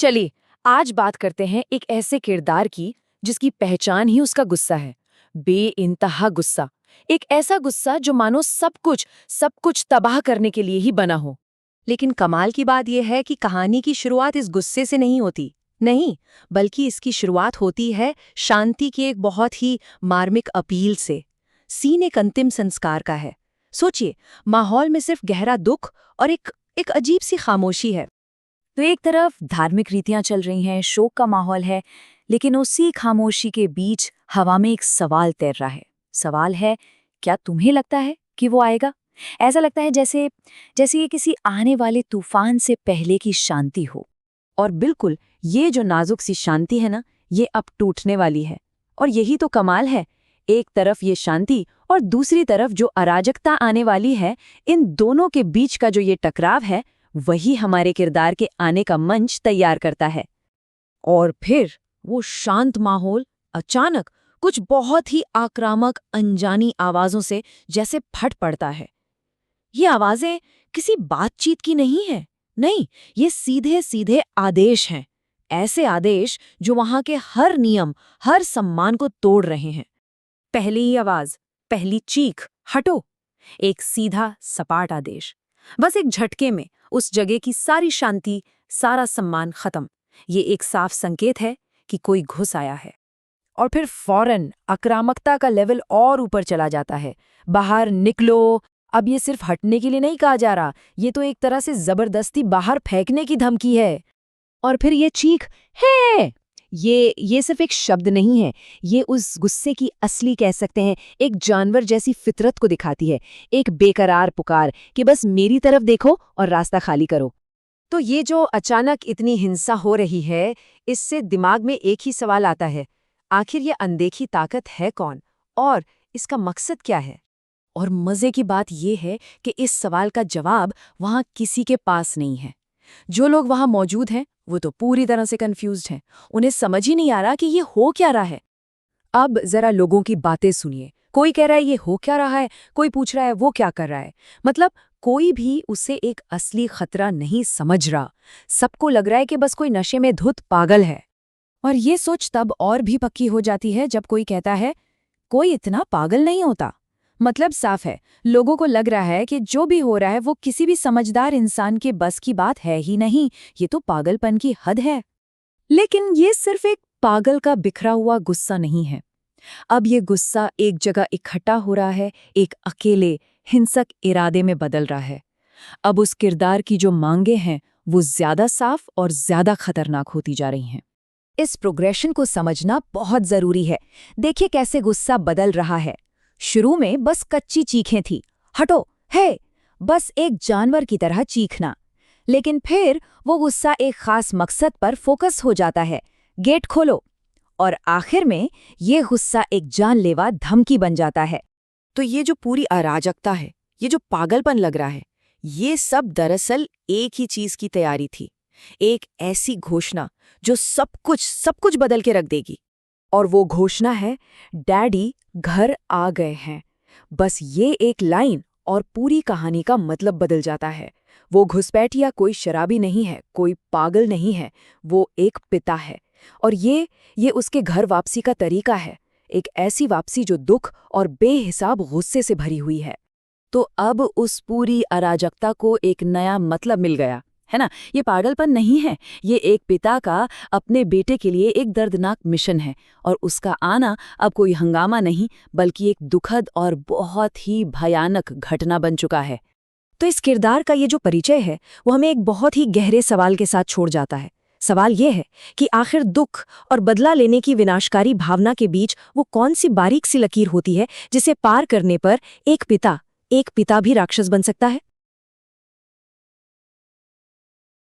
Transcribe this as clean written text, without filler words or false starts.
चलिए आज बात करते हैं एक ऐसे किरदार की जिसकी पहचान ही उसका गुस्सा है। बेइंतहा गुस्सा। एक ऐसा गुस्सा जो मानो सब कुछ तबाह करने के लिए ही बना हो। लेकिन कमाल की बात यह है कि कहानी की शुरुआत इस गुस्से से नहीं होती। नहीं, बल्कि इसकी शुरुआत होती है शांति की एक बहुत ही मार्मिक अपील से। सीन एक अंतिम संस्कार का है। सोचिए, माहौल में सिर्फ गहरा दुख और एक अजीब सी खामोशी है। तो एक तरफ धार्मिक रीतियां चल रही हैं, शोक का माहौल है, लेकिन उसी खामोशी के बीच हवा में एक सवाल तैर रहा है। सवाल है, क्या तुम्हें लगता है कि वो आएगा? ऐसा लगता है जैसे जैसे ये किसी आने वाले तूफान से पहले की शांति हो। और बिल्कुल, ये जो नाजुक सी शांति है ना, ये अब टूटने वाली है। और यही तो कमाल है। एक तरफ ये शांति और दूसरी तरफ जो अराजकता आने वाली है, इन दोनों के बीच का जो ये टकराव है, वही हमारे किरदार के आने का मंच तैयार करता है। और फिर वो शांत माहौल अचानक कुछ बहुत ही आक्रामक अनजानी आवाजों से जैसे फट पड़ता है। ये आवाजें किसी बातचीत की नहीं है, नहीं, ये सीधे सीधे आदेश हैं। ऐसे आदेश जो वहां के हर नियम, हर सम्मान को तोड़ रहे हैं। पहली ही आवाज, पहली चीख, हटो। एक सीधा सपाट आदेश। बस एक झटके में उस जगह की सारी शांति, सारा सम्मान खत्म। ये एक साफ संकेत है कि कोई घुस आया है। और फिर फौरन आक्रामकता का लेवल और ऊपर चला जाता है। बाहर निकलो। अब ये सिर्फ हटने के लिए नहीं कहा जा रहा, ये तो एक तरह से जबरदस्ती बाहर फेंकने की धमकी है। और फिर ये चीख है, ये सिर्फ एक शब्द नहीं है, ये उस गुस्से की असली कह सकते हैं एक जानवर जैसी फितरत को दिखाती है। एक बेकरार पुकार कि बस मेरी तरफ देखो और रास्ता खाली करो। तो ये जो अचानक इतनी हिंसा हो रही है, इससे दिमाग में एक ही सवाल आता है, आखिर ये अनदेखी ताकत है कौन और इसका मकसद क्या है? और मजे की बात यह है कि इस सवाल का जवाब वहां किसी के पास नहीं है। जो लोग वहां मौजूद हैं वो तो पूरी तरह से कंफ्यूज्ड हैं। उन्हें समझ ही नहीं आ रहा कि ये हो क्या रहा है। अब जरा लोगों की बातें सुनिए। कोई कह रहा है ये हो क्या रहा है, कोई पूछ रहा है वो क्या कर रहा है। मतलब कोई भी उसे एक असली खतरा नहीं समझ रहा। सबको लग रहा है कि बस कोई नशे में धुत पागल है। और ये सोच तब और भी पक्की हो जाती है जब कोई कहता है कोई इतना पागल नहीं होता। मतलब साफ है, लोगों को लग रहा है कि जो भी हो रहा है वो किसी भी समझदार इंसान के बस की बात है ही नहीं, ये तो पागलपन की हद है। लेकिन ये सिर्फ एक पागल का बिखरा हुआ गुस्सा नहीं है। अब ये गुस्सा एक जगह इकट्ठा हो रहा है, एक अकेले हिंसक इरादे में बदल रहा है। अब उस किरदार की जो मांगे हैं वो ज्यादा साफ और ज्यादा खतरनाक होती जा रही हैं। इस प्रोग्रेशन को समझना बहुत जरूरी है। देखिए कैसे गुस्सा बदल रहा है। शुरू में बस कच्ची चीखें थी, हटो, है, बस एक जानवर की तरह चीखना। लेकिन फिर वो गुस्सा एक खास मकसद पर फोकस हो जाता है, गेट खोलो। और आखिर में ये गुस्सा एक जानलेवा धमकी बन जाता है। तो ये जो पूरी अराजकता है, ये जो पागलपन लग रहा है, ये सब दरअसल एक ही चीज की तैयारी थी। एक ऐसी घोषणा जो सब कुछ बदल के रख देगी। और वो घोषणा है, डैडी घर आ गए हैं। बस ये एक लाइन और पूरी कहानी का मतलब बदल जाता है। वो घुसपैठिया कोई शराबी नहीं है, कोई पागल नहीं है, वो एक पिता है। और ये उसके घर वापसी का तरीका है, एक ऐसी वापसी जो दुख और बेहिसाब गुस्से से भरी हुई है। तो अब उस पूरी अराजकता को एक नया मतलब मिल गया है ना। ये पागलपन नहीं है, ये एक पिता का अपने बेटे के लिए एक दर्दनाक मिशन है। और उसका आना अब कोई हंगामा नहीं, बल्कि एक दुखद और बहुत ही भयानक घटना बन चुका है। तो इस किरदार का ये जो परिचय है वो हमें एक बहुत ही गहरे सवाल के साथ छोड़ जाता है। सवाल ये है कि आखिर दुख और बदला लेने की विनाशकारी भावना के बीच वो कौन सी बारीक सी लकीर होती है जिसे पार करने पर एक पिता भी राक्षस बन सकता है।